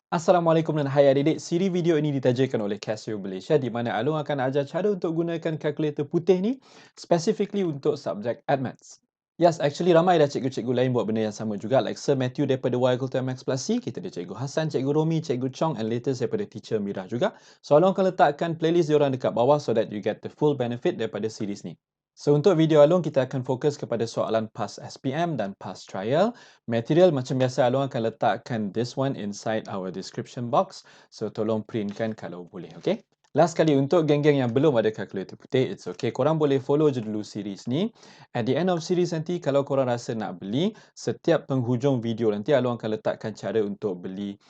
Assalamualaikum dan hai adik-adik. Siri video ini ditajakan oleh Casio Malaysia di mana Along akan ajar cara untuk gunakan kalkulator putih ni specifically untuk subjek Admaths. Yes, actually ramai dah cikgu-cikgu lain buat benda yang sama juga like Sir Matthew daripada Y=MX plus C, kita ada Cikgu Hassan, Cikgu Romi, Cikgu Chong and latest daripada Teacher Mira juga. So Along akan letakkan playlist diorang dekat bawah so that you get the full benefit daripada series ni. So untuk video Along kita akan fokus kepada soalan PAS SPM dan PAS trial. Material macam biasa Along akan letakkan this one inside our description box. So tolong printkan kalau boleh, okay? Last kali untuk geng-geng yang belum ada kalkulator putih, it's okay. Korang boleh follow je dulu series ni. At the end of series nanti kalau korang rasa nak beli, setiap penghujung video nanti Along akan letakkan cara untuk beli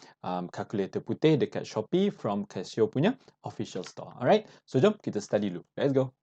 kalkulator putih dekat Shopee from Casio punya official store. Alright? So jom kita study dulu. Let's go.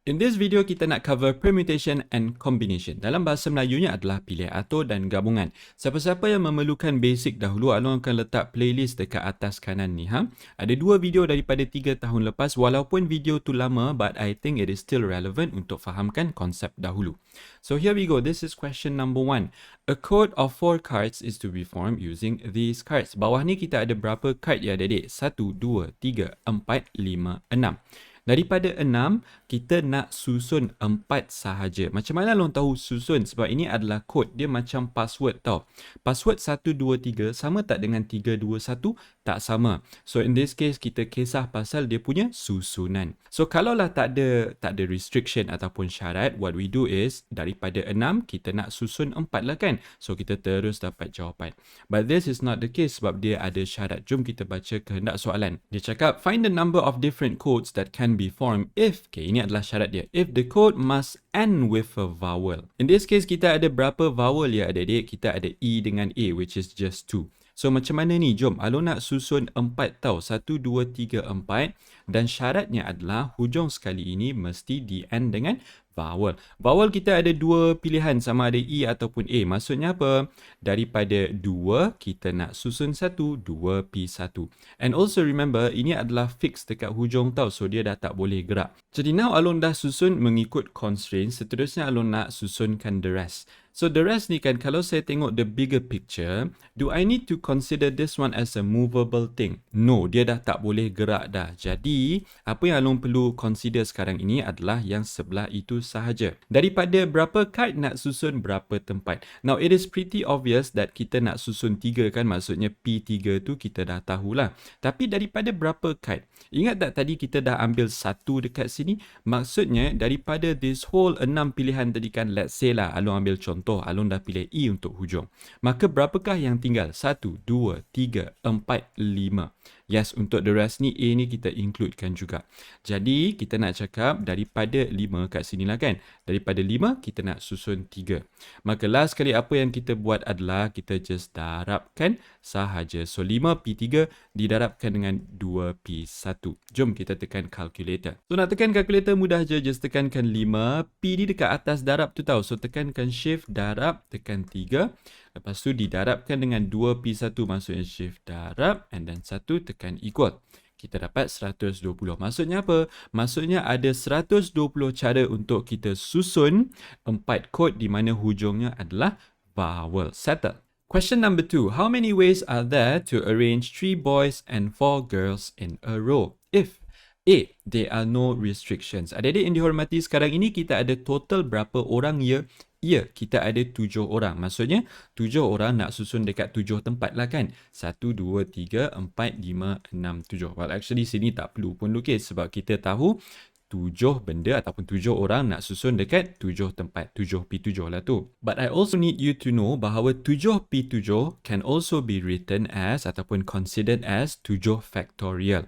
In this video, kita nak cover permutation and combination. Dalam bahasa Melayunya adalah pilih atur dan gabungan. Siapa-siapa yang memerlukan basic dahulu, Along akan letak playlist dekat atas kanan ni. Ada 2 video daripada 3 tahun lepas. Walaupun video tu lama, but I think it is still relevant untuk fahamkan konsep dahulu. So here we go. This is question number 1. A code of 4 cards is to be formed using these cards. Bawah ni kita ada berapa card ya adik-adik? 1, 2, 3, 4, 5, 6. Daripada 6, kita nak susun 4 sahaja. Macam mana Long tahu susun? Sebab ini adalah kod. Dia macam password tau. Password 1, 2, 3 sama tak dengan 3, 2, 1? Tak sama. So in this case, kita kisah pasal dia punya susunan. So kalaulah tak ada restriction ataupun syarat, what we do is, daripada 6, kita nak susun 4 lah kan? So kita terus dapat jawapan. But this is not the case sebab dia ada syarat. Jom kita baca kehendak soalan. Dia cakap, find the number of different codes that can be formed if, okay, ini adalah syarat dia, if the code must end with a vowel. In this case, kita ada berapa vowel ya adik-adik? Kita ada E dengan A, which is just 2. So macam mana ni? Jom, Along nak susun 4 tau. 1, 2, 3, 4. Dan syaratnya adalah hujung sekali ini mesti di end dengan vowel. Vowel kita ada 2 pilihan, sama ada E ataupun A. Maksudnya apa? Daripada 2, kita nak susun 1, 2, P1. And also remember, ini adalah fix dekat hujung tau. So dia dah tak boleh gerak. Jadi now Along dah susun mengikut constraint. Seterusnya Along nak susunkan the rest. So the rest ni kan, kalau saya tengok the bigger picture, do I need to consider this one as a movable thing? No, dia dah tak boleh gerak dah. Jadi, apa yang Along perlu consider sekarang ini adalah yang sebelah itu sahaja. Daripada berapa card nak susun berapa tempat. Now, it is pretty obvious that kita nak susun 3 kan, maksudnya P3 tu kita dah tahulah. Tapi daripada berapa card? Ingat tak tadi kita dah ambil 1 dekat sini? Maksudnya, daripada this whole 6 pilihan tadi kan, let's say lah, Along ambil contoh. Along dah pilih E untuk hujung. Maka berapakah yang tinggal? 1, 2, 3, 4, 5. Yes, untuk the rest ni, A ni kita includekan juga. Jadi, kita nak cakap daripada 5 kat sini lah kan. Daripada 5, kita nak susun 3. Maka last kali apa yang kita buat adalah kita just darabkan sahaja. So, 5P3 didarabkan dengan 2P1. Jom kita tekan calculator. So, nak tekan calculator mudah je. Just tekankan 5. P ni dekat atas darab tu tau. So, tekankan shift darab, tekan 3. Lepas tu didarabkan dengan 2P1 maksudnya shift darab and then 1 tekan equal. Kita dapat 120. Maksudnya apa? Maksudnya ada 120 cara untuk kita susun 4 kod di mana hujungnya adalah vowel. Settle. Question number 2. How many ways are there to arrange 3 boys and 4 girls in a row? If A, there are no restrictions. Adik-adik yang dihormati, sekarang ini kita ada total berapa orang ya? Ya, kita ada 7 orang. Maksudnya, 7 orang nak susun dekat 7 tempat lah kan? 1, 2, 3, 4, 5, 6, 7. Well, actually sini tak perlu pun lukis sebab kita tahu 7 benda ataupun 7 orang nak susun dekat 7 tempat. 7P7 lah tu. But I also need you to know bahawa 7P7 can also be written as ataupun considered as 7 factorial.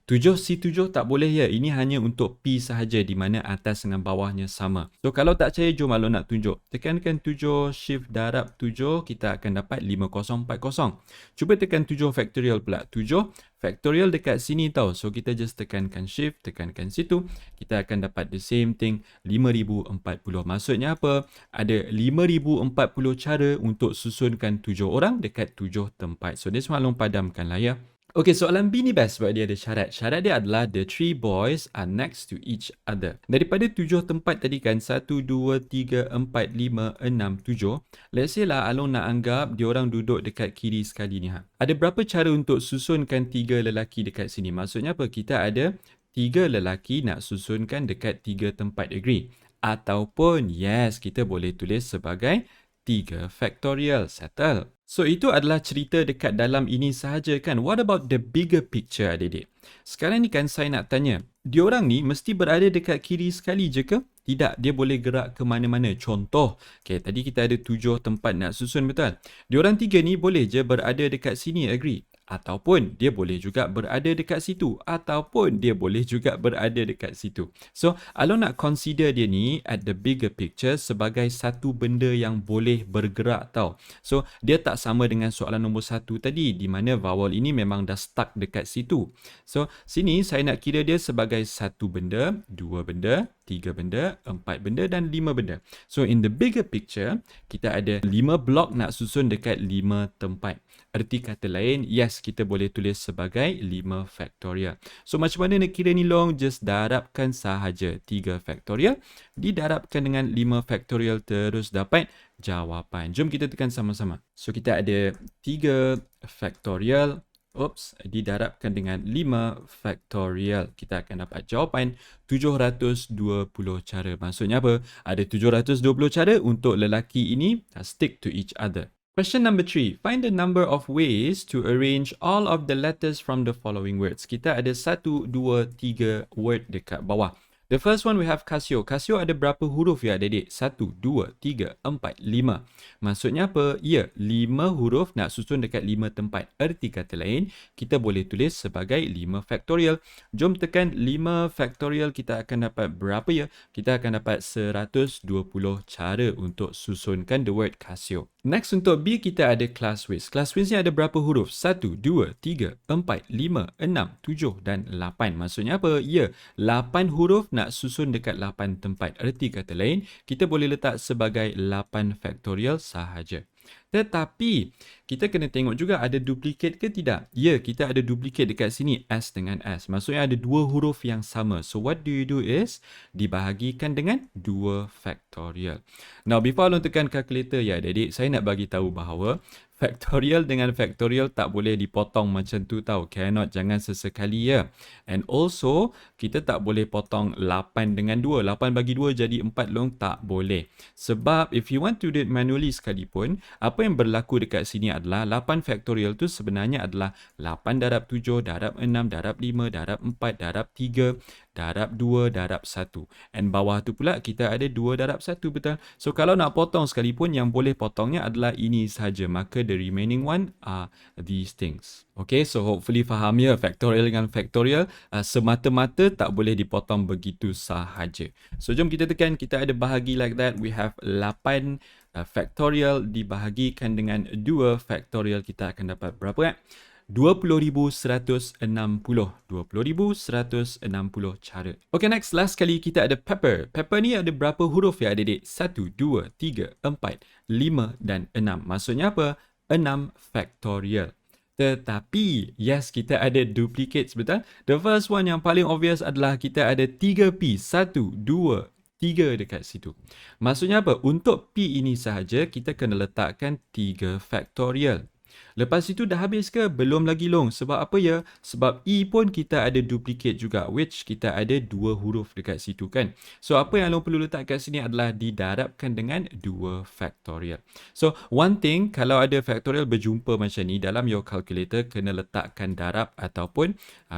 7C7 tak boleh ya. Ini hanya untuk P sahaja di mana atas dengan bawahnya sama. So kalau tak percaya, jom Along nak tunjuk. Tekankan 7 shift darab 7, kita akan dapat 5040. Cuba tekan 7 factorial pula. 7 factorial dekat sini tau. So kita just tekankan shift, tekankan situ. Kita akan dapat the same thing, 5040. Maksudnya apa? Ada 5040 cara untuk susunkan 7 orang dekat 7 tempat. So this one Along padamkan lah ya. Okay, soalan B ni best sebab dia ada syarat. Syarat dia adalah the three boys are next to each other. Daripada 7 tempat tadi kan, 1, 2, 3, 4, 5, 6, 7. Let's say lah Along nak anggap diorang duduk dekat kiri sekali ni. Ada berapa cara untuk susunkan 3 lelaki dekat sini? Maksudnya apa? Kita ada 3 lelaki nak susunkan dekat 3 tempat, agree? Ataupun yes, kita boleh tulis sebagai 3 factorial, settle. So, itu adalah cerita dekat dalam ini sahaja kan? What about the bigger picture, adik-adik? Sekarang ni kan saya nak tanya, diorang ni mesti berada dekat kiri sekali je ke? Tidak, dia boleh gerak ke mana-mana. Contoh, okay, tadi kita ada 7 tempat nak susun, betul? Diorang 3 ni boleh je berada dekat sini, agree? Ataupun dia boleh juga berada dekat situ. Ataupun dia boleh juga berada dekat situ. So, Along nak consider dia ni at the bigger picture sebagai satu benda yang boleh bergerak tau. So, dia tak sama dengan soalan nombor 1 tadi di mana vowel ini memang dah stuck dekat situ. So, sini saya nak kira dia sebagai satu benda, 2 benda, 3 benda, 4 benda dan 5 benda. So, in the bigger picture, kita ada 5 blok nak susun dekat 5 tempat. Erti kata lain, yes, kita boleh tulis sebagai 5 factorial. So, macam mana nak kira ni Long? Just darabkan sahaja 3 factorial. Didarabkan dengan 5 factorial terus dapat jawapan. Jom kita tekan sama-sama. So, kita ada 3 factorial. Didarabkan dengan 5 factorial. Kita akan dapat jawapan 720 cara. Maksudnya apa? Ada 720 cara untuk lelaki ini stick to each other. Question number 3. Find the number of ways to arrange all of the letters from the following words. Kita ada 1, 2, 3 word dekat bawah. The first one we have Casio. Casio ada berapa huruf ya adik-adik? 1, 2, 3, 4, 5. Maksudnya apa? Ya, 5 huruf nak susun dekat 5 tempat. Erti kata lain, kita boleh tulis sebagai 5 factorial. Jom tekan 5 factorial, kita akan dapat berapa ya? Kita akan dapat 120 cara untuk susunkan the word Casio. Next untuk B, kita ada class width. Class width ni ada berapa huruf? 1, 2, 3, 4, 5, 6, 7 dan 8. Maksudnya apa? Ya, 8 huruf nak susun dekat 8 tempat. Erti kata lain, kita boleh letak sebagai 8 factorial sahaja. Tetapi, kita kena tengok juga ada duplicate ke tidak. Ya, kita ada duplicate dekat sini, S dengan S. Maksudnya ada 2 huruf yang sama. So, what do you do is, dibahagikan dengan 2 factorial. Now, before Along tekan calculator ya adik-adik, saya nak bagi tahu bahawa factorial dengan factorial tak boleh dipotong macam tu tau. Cannot, jangan sesekali ya. And also, kita tak boleh potong 8 dengan 2. 8 bagi 2 jadi 4 Long, tak boleh. Sebab if you want to do it manually sekalipun, apa yang berlaku dekat sini adalah 8 factorial tu sebenarnya adalah 8 darab 7, darab 6, darab 5, darab 4, darab 3, darab 2, darab 1. And bawah tu pula kita ada 2 darab 1, betul? So, kalau nak potong sekalipun, yang boleh potongnya adalah ini sahaja. Maka the remaining one are these things. Okay, so hopefully faham ya, factorial dengan factorial semata-mata tak boleh dipotong begitu sahaja. So, jom kita tekan, kita ada bahagi like that. We have 8 factorial dibahagikan dengan 2 factorial. Kita akan dapat berapa? 20,160. 20,160 cara. Okay, next. Last kali kita ada pepper. Pepper ni ada berapa huruf ya adik-adik? 1, 2, 3, 4, 5 dan 6. Maksudnya apa? 6 factorial. Tetapi, yes, kita ada duplicates, betul? The first one yang paling obvious adalah kita ada 3P. 1, 2, 3 dekat situ. Maksudnya apa? Untuk P ini sahaja, kita kena letakkan 3 factorial. Lepas itu dah habis ke? Belum lagi Long. Sebab apa ya? Sebab E pun kita ada duplicate juga, which kita ada 2 huruf dekat situ kan. So, apa yang Long perlu letak kat sini adalah didarabkan dengan 2 factorial. So, one thing, kalau ada factorial berjumpa macam ni, dalam your calculator, kena letakkan darab ataupun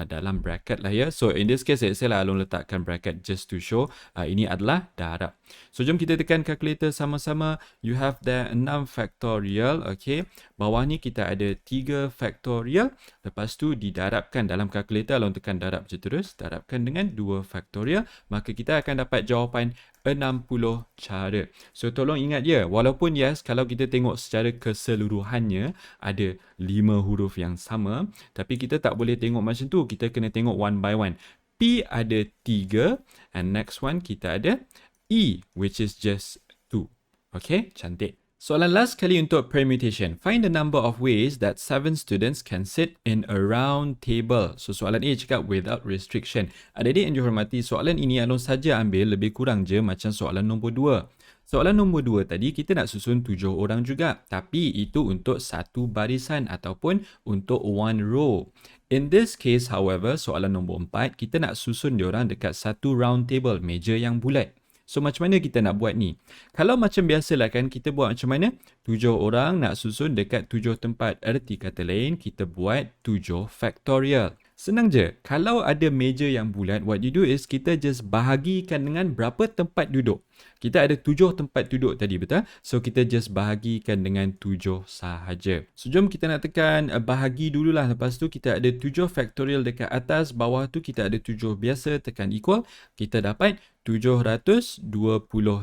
dalam bracket lah ya. So, in this case, saya lah Long letakkan bracket just to show ini adalah darab. So, jom kita tekan calculator sama-sama. You have there 6 factorial, okay. Bawah ni kita ada 3 factorial. Lepas tu didarabkan dalam kalkulator. Long tekan darab je terus. Darabkan dengan 2 factorial. Maka kita akan dapat jawapan 60 cara. So, tolong ingat ya. Walaupun yes, kalau kita tengok secara keseluruhannya ada 5 huruf yang sama. Tapi kita tak boleh tengok macam tu. Kita kena tengok one by one. P ada 3. And next one kita ada E, which is just 2. Okay, cantik. Soalan last kali untuk permutation. Find the number of ways that 7 students can sit in a round table. So soalan A cakap without restriction. Adik-adik yang dihormati, soalan ini Alun saja ambil lebih kurang je macam soalan nombor 2. Soalan nombor 2 tadi kita nak susun 7 orang juga. Tapi itu untuk satu barisan ataupun untuk one row. In this case, however, soalan nombor 4, kita nak susun diorang dekat satu round table, meja yang bulat. So macam mana kita nak buat ni? Kalau macam biasalah kan, kita buat macam mana? 7 orang nak susun dekat 7 tempat. Erti kata lain, kita buat 7 factorial. Senang je. Kalau ada meja yang bulat, what you do is kita just bahagikan dengan berapa tempat duduk. Kita ada 7 tempat duduk tadi, betul? So kita just bahagikan dengan 7 sahaja. So jom kita nak tekan bahagi dululah. Lepas tu kita ada 7 factorial dekat atas, bawah tu kita ada 7 biasa, tekan equal. Kita dapat 720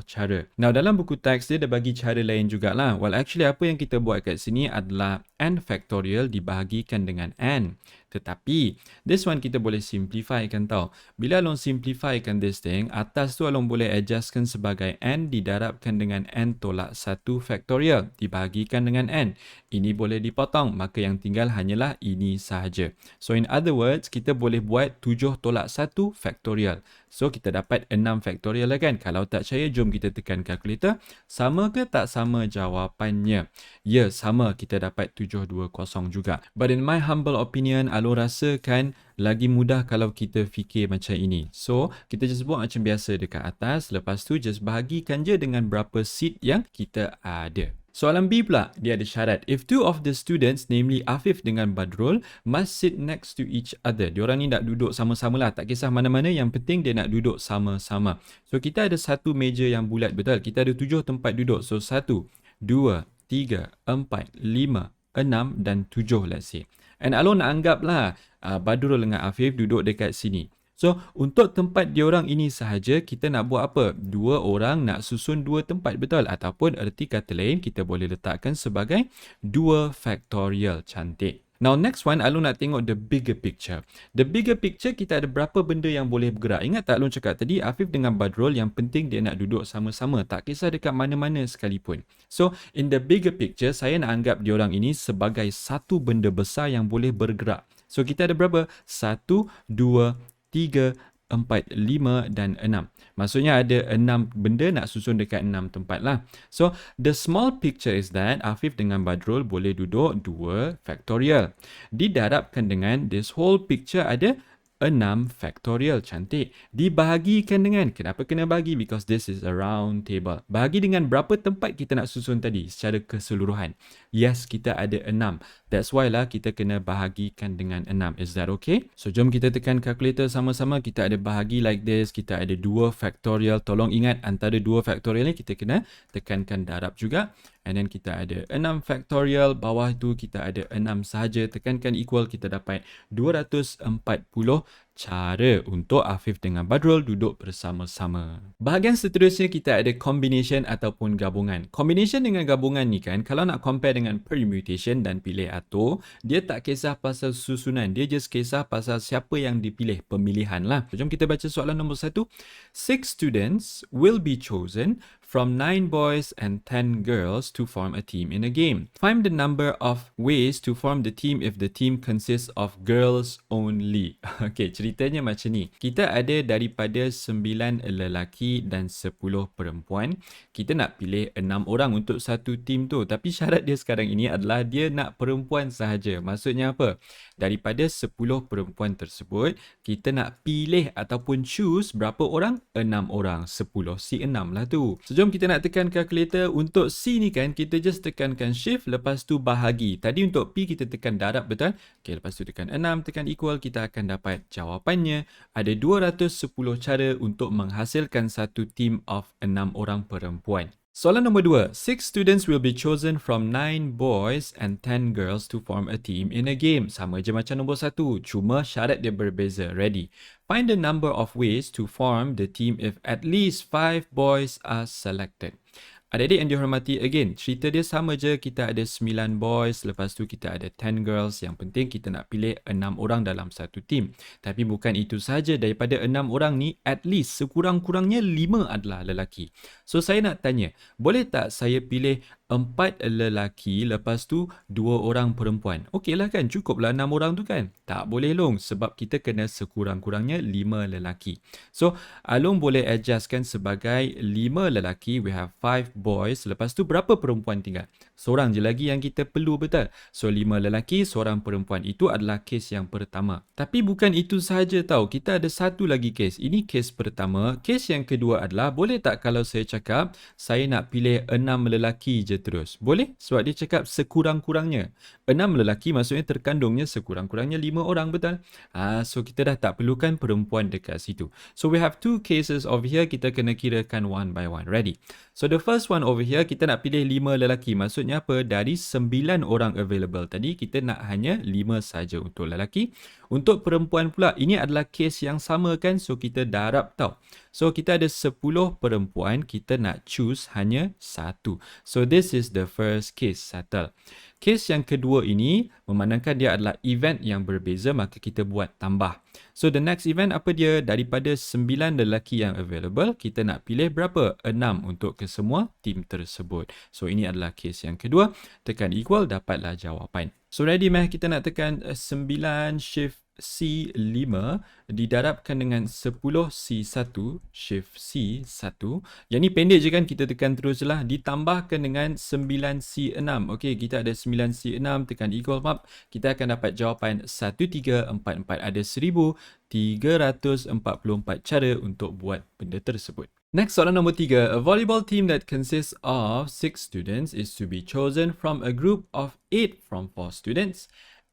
cara. Now dalam buku teks dia bagi cara lain jugalah. Well actually apa yang kita buat kat sini adalah n factorial dibahagikan dengan n. Tetapi this one kita boleh simplify kan tau. Bila Along simplifykan this thing, atas tu Along boleh adjustkan sebagai n didarabkan dengan n tolak 1 factorial dibahagikan dengan n. Ini boleh dipotong, maka yang tinggal hanyalah ini sahaja. So in other words, kita boleh buat 7 tolak 1 factorial. So kita dapat 6 factorial lah kan. Kalau tak percaya, jom kita tekan kalkulator. Sama ke tak sama jawapannya? Ya, sama. Kita dapat 720 juga. But in my humble opinion, Alun rasakan lagi mudah kalau kita fikir macam ini. So, kita just buat macam biasa dekat atas. Lepas tu, just bahagikan je dengan berapa seat yang kita ada. Soalan B pula, dia ada syarat. If two of the students, namely Afif dengan Badrul, must sit next to each other. Diorang ni nak duduk sama-sama lah. Tak kisah mana-mana, yang penting dia nak duduk sama-sama. So, kita ada satu meja yang bulat, betul? Kita ada 7 tempat duduk. So, 1, 2, 3, 4, 5, 6 dan 7 let's say. And Alun nak anggaplah Badrul dengan Afif duduk dekat sini. So, untuk tempat diorang ini sahaja, kita nak buat apa? 2 orang nak susun 2 tempat, betul? Ataupun erti kata lain, kita boleh letakkan sebagai 2 factorial. Cantik. Now, next one, Alun nak tengok the bigger picture. The bigger picture, kita ada berapa benda yang boleh bergerak. Ingat tak Alun cakap tadi, Afif dengan Badrul, yang penting dia nak duduk sama-sama. Tak kisah dekat mana-mana sekalipun. So, in the bigger picture, saya nak anggap diorang ini sebagai satu benda besar yang boleh bergerak. So, kita ada berapa? 1, 2, 3, 4, 5 dan 6. Maksudnya ada 6 benda nak susun dekat 6 tempat lah. So, the small picture is that Afif dengan Badrul boleh duduk 2 factorial. Didarabkan dengan this whole picture ada 6 factorial. Cantik. Dibahagikan dengan, kenapa kena bagi? Because this is a round table. Bahagi dengan berapa tempat kita nak susun tadi secara keseluruhan? Yes, kita ada 6. That's why lah kita kena bahagikan dengan 6. Is that okay? So, jom kita tekan kalkulator sama-sama. Kita ada bahagi like this. Kita ada 2 factorial. Tolong ingat, antara 2 factorial ni kita kena tekankan darab juga. And then kita ada 6 factorial. Bawah tu kita ada 6 sahaja. Tekankan equal, kita dapat 240 cara untuk Afif dengan Badrul duduk bersama-sama. Bahagian seterusnya kita ada combination ataupun gabungan. Combination dengan gabungan ni kan, kalau nak compare dengan permutation dan pilih atur, dia tak kisah pasal susunan. Dia just kisah pasal siapa yang dipilih, pemilihan lah. Jom kita baca soalan nombor 1. 6 students will be chosen from 9 boys and 10 girls to form a team in a game. Find the number of ways to form the team if the team consists of girls only. Okay, ceritanya macam ni. Kita ada daripada 9 lelaki dan 10 perempuan. Kita nak pilih 6 orang untuk satu team tu. Tapi syarat dia sekarang ini adalah dia nak perempuan sahaja. Maksudnya apa? Daripada 10 perempuan tersebut, kita nak pilih ataupun choose berapa orang? 6 orang. 10 si 6 lah tu. So, jom kita nak tekan kalkulator. Untuk C ni kan, kita just tekankan shift, lepas tu bahagi. Tadi untuk P kita tekan darab, betul? Okay, lepas tu tekan 6, tekan equal, kita akan dapat jawapannya. Ada 210 cara untuk menghasilkan satu team of 6 orang perempuan. Soalan nombor 2. 6 students will be chosen from 9 boys and 10 girls to form a team in a game. Sama je macam nombor 1. Cuma syarat dia berbeza. Ready? Find the number of ways to form the team if at least 5 boys are selected. Adik-adik yang dihormati, again, cerita dia sama je. Kita ada 9 boys, lepas tu kita ada 10 girls. Yang penting kita nak pilih 6 orang dalam satu team. Tapi bukan itu saja. Daripada 6 orang ni, at least sekurang-kurangnya 5 adalah lelaki. So, saya nak tanya, boleh tak saya pilih 4 lelaki, lepas tu 2 orang perempuan. Okeylah kan, cukuplah 6 orang tu kan? Tak boleh Long, sebab kita kena sekurang-kurangnya 5 lelaki. So, Along boleh adjustkan sebagai 5 lelaki, we have 5 boys, lepas tu berapa perempuan tinggal? Seorang je lagi yang kita perlu, betul? So, 5 lelaki, seorang perempuan. Itu adalah kes yang pertama. Tapi bukan itu sahaja tau, kita ada satu lagi kes. Ini kes pertama. Kes yang kedua adalah, boleh tak kalau saya cakap, saya nak pilih 6 lelaki je terus? Boleh? Sebab dia cakap sekurang-kurangnya. 6 lelaki maksudnya terkandungnya sekurang-kurangnya 5 orang, betul? So kita dah tak perlukan perempuan dekat situ. So we have two cases over here, kita kena kirakan one by one. Ready? So the first one over here, kita nak pilih 5 lelaki. Maksudnya apa? Dari 9 orang available tadi, kita nak hanya 5 saja untuk lelaki. Untuk perempuan pula, ini adalah kes yang sama kan? So kita darab tau. So kita ada 10 perempuan, kita nak choose hanya 1. So this is the first case settle. Kes yang kedua ini, memandangkan dia adalah event yang berbeza, maka kita buat tambah. So the next event apa dia? Daripada 9 lelaki yang available, kita nak pilih berapa? 6 untuk kesemua tim tersebut. So ini adalah kes yang kedua. Tekan equal, dapatlah jawapan. So ready meh, kita nak tekan 9 shift C5 didarabkan dengan 10 C1 shift C1. Yang ni pendek je kan, kita tekan terus je lah. Ditambahkan dengan 9 C6. Okey, kita ada 9 C6, tekan equal map. Kita akan dapat jawapan 1344. Ada 1344 cara untuk buat benda tersebut. Next, soalan nombor 3. A volleyball team that consists of 6 students is to be chosen from a group of 8 from 4 students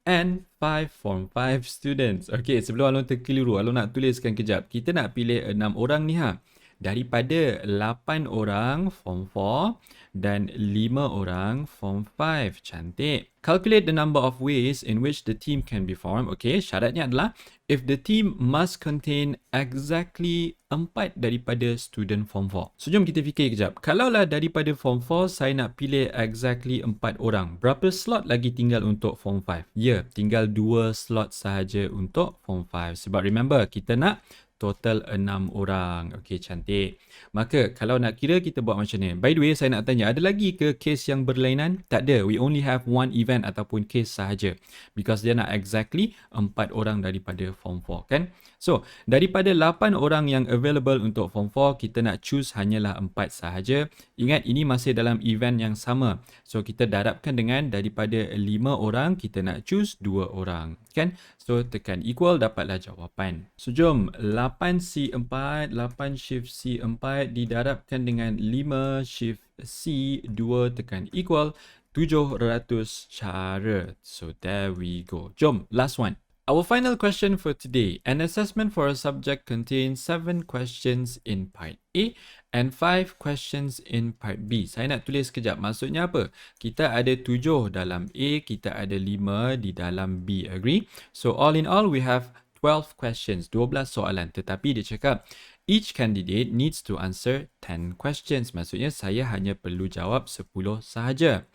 and 5 from 5 students. Okay, sebelum Along terkeliru, Along nak tuliskan kejap. Kita nak pilih 6 orang ni ha. Daripada 8 orang form 4 dan 5 orang form 5. Cantik. Calculate the number of ways in which the team can be formed. Okay, syaratnya adalah if the team must contain exactly 4 daripada student form 4. So, jom kita fikir kejap. Kalaulah daripada form 4, saya nak pilih exactly 4 orang. Berapa slot lagi tinggal untuk form 5? Ya, tinggal 2 slot sahaja untuk form 5. Sebab remember, kita nak total 6 orang. Okey, cantik. Maka, kalau nak kira, kita buat macam ni. By the way, saya nak tanya, ada lagi ke kes yang berlainan? Tak ada. We only have one event ataupun kes sahaja. Because dia nak exactly 4 orang daripada form 4, kan? So, daripada 8 orang yang available untuk form 4, kita nak choose hanyalah 4 sahaja. Ingat, ini masih dalam event yang sama. So, kita darabkan dengan daripada 5 orang, kita nak choose 2 orang. Kan? So, tekan equal, dapatlah jawapan. So, jom. 8C4, 8 shift C4 didarabkan dengan 5 shift C2, tekan equal, 700 cara. So, there we go. Jom, last one. Our final question for today. An assessment for a subject contains 7 questions in part A and 5 questions in part B. Saya nak tulis sekejap. Maksudnya apa? Kita ada 7 dalam A, kita ada 5 di dalam B. Agree? So all in all, we have 12 questions, 12 soalan. Tetapi dia cakap, each candidate needs to answer 10 questions. Maksudnya saya hanya perlu jawab 10 sahaja.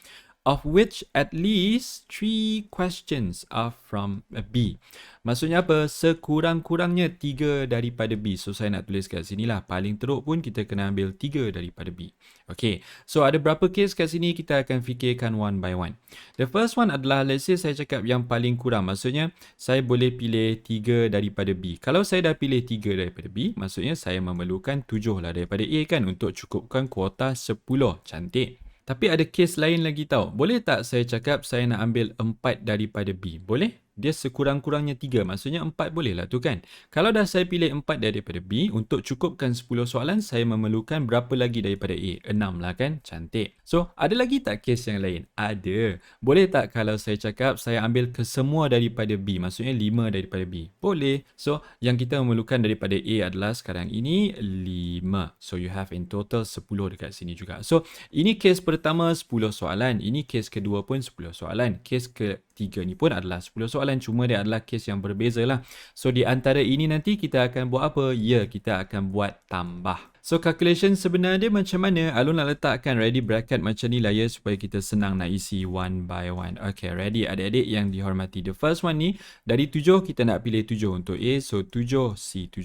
Of which at least 3 questions are from B. Maksudnya apa? Sekurang-kurangnya 3 daripada B. So, saya nak tulis kat sini lah. Paling teruk pun kita kena ambil 3 daripada B. Okay. So, ada berapa case kat sini? Kita akan fikirkan one by one. The first one adalah, let's say saya cakap yang paling kurang. Maksudnya, saya boleh pilih 3 daripada B. Kalau saya dah pilih 3 daripada B, maksudnya saya memerlukan 7 lah daripada A kan untuk cukupkan kuota 10. Cantik. Tapi ada kes lain lagi tau. Boleh tak saya cakap saya nak ambil 4 daripada B? Boleh? Dia sekurang-kurangnya 3. Maksudnya 4 boleh lah tu kan? Kalau dah saya pilih 4 daripada B, untuk cukupkan 10 soalan, saya memerlukan berapa lagi daripada A? 6 lah kan? Cantik. So, ada lagi tak kes yang lain? Ada. Boleh tak kalau saya cakap saya ambil kesemua daripada B? Maksudnya 5 daripada B? Boleh. So, yang kita memerlukan daripada A adalah sekarang ini 5. So, you have in total 10 dekat sini juga. So, ini kes pertama 10 soalan. Ini kes kedua pun 10 soalan. Kes ketiga ni pun adalah 10 soalan. Cuma dia adalah kes yang berbeza lah. So, di antara ini nanti kita akan buat apa? Ya, kita akan buat tambah. So, calculation sebenarnya macam mana? Alun nak letakkan ready bracket macam ni lah ya, supaya kita senang nak isi one by one. Okay, ready adik-adik yang dihormati. The first one ni, dari 7 kita nak pilih 7 untuk A. So, 7C7.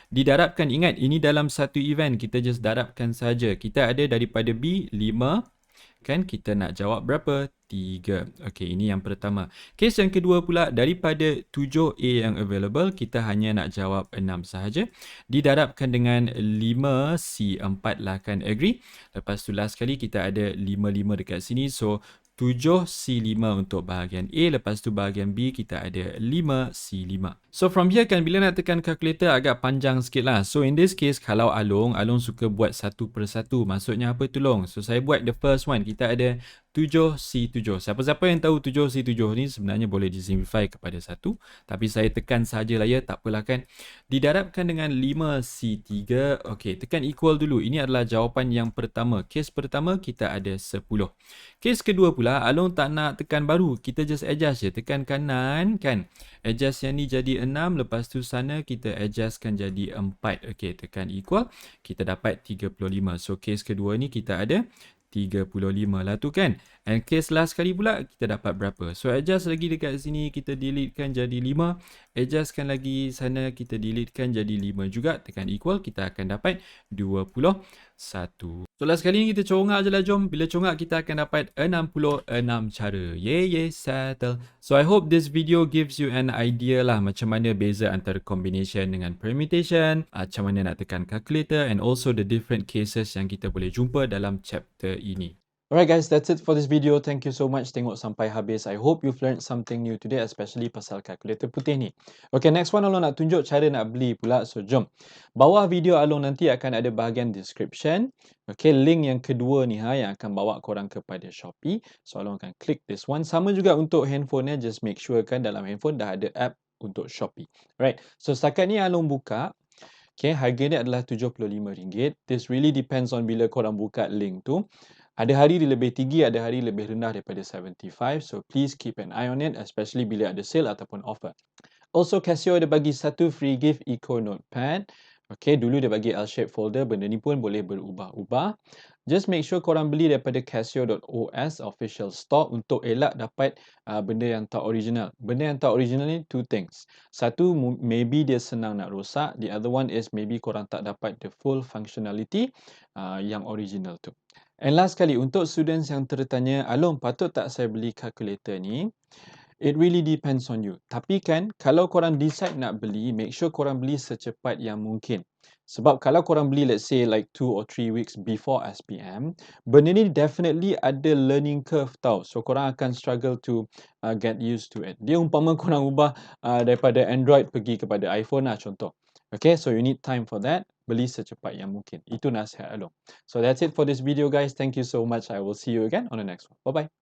Didarabkan, ingat ini dalam satu event. Kita just darabkan saja. Kita ada daripada B 5. Kan kita nak jawab berapa? 3. Okey, ini yang pertama. Kes yang kedua pula, daripada 7A yang available, kita hanya nak jawab 6 sahaja. Didarabkan dengan 5, C4 lah kan, agree? Lepas tu last sekali kita ada 5 dekat sini. So 7C5 untuk bahagian A. Lepas tu bahagian B kita ada 5C5. So from here kan, bila nak tekan calculator agak panjang sikit lah. So in this case, kalau Along suka buat satu persatu. Maksudnya apa tu Long? So saya buat the first one. Kita ada 7C7. Siapa-siapa yang tahu 7C7 ni sebenarnya boleh disimplify kepada 1. Tapi saya tekan sajalah ya, tak apalah kan. Didarabkan dengan 5C3. Okey, tekan equal dulu. Ini adalah jawapan yang pertama. Kes pertama kita ada 10. Kes kedua pula, Along tak nak tekan baru. Kita just adjust je. Tekan kanan kan. Adjust yang ni jadi 6. Lepas tu sana kita adjustkan jadi 4. Okey, tekan equal. Kita dapat 35. So, kes kedua ni kita ada 35 lah tu kan. And case last kali pula kita dapat berapa? So adjust lagi dekat sini, kita deletekan jadi 5. Adjustkan lagi sana, kita deletekan jadi 5 juga. Tekan equal, kita akan dapat 21. So last kali ni kita congak je lah jom. Bila congak kita akan dapat 66 cara. Yay, settle. So I hope this video gives you an idea lah macam mana beza antara combination dengan permutation, macam mana nak tekan calculator and also the different cases yang kita boleh jumpa dalam chapter ini. Alright guys, that's it for this video. Thank you so much tengok sampai habis. I hope you've learned something new today, especially pasal kalkulator putih ni. Okay, next one Along nak tunjuk cara nak beli pula. So, jom. Bawah video Along nanti akan ada bahagian description. Okay, link yang kedua ni yang akan bawa korang kepada Shopee. So, Along akan klik this one. Sama juga untuk handphone just make sure kan dalam handphone dah ada app untuk Shopee. Right, so setakat ni Along buka. Okay, harga dia adalah RM75. This really depends on bila korang buka link tu. Ada hari dia lebih tinggi, ada hari lebih rendah daripada 75. So please keep an eye on it, especially bila ada sale ataupun offer. Also, Casio ada bagi satu free gift Eco Notepad. Okay, dulu dia bagi L-shape folder. Benda ni pun boleh berubah-ubah. Just make sure korang beli daripada Casio.os official store untuk elak dapat benda yang tak original. Benda yang tak original ni two things. Satu, maybe dia senang nak rosak. The other one is maybe korang tak dapat the full functionality yang original tu. And last kali, untuk students yang tertanya, Along, patut tak saya beli calculator ni? It really depends on you. Tapi kan, kalau korang decide nak beli, make sure korang beli secepat yang mungkin. Sebab kalau korang beli, let's say like 2 or 3 weeks before SPM, benda ni definitely ada learning curve tau. So, korang akan struggle to get used to it. Dia umpama korang ubah daripada Android pergi kepada iPhone lah contoh. Okay, so you need time for that. Beli secepat yang mungkin. Itu nasihat Along. So that's it for this video guys. Thank you so much. I will see you again on the next one. Bye-bye.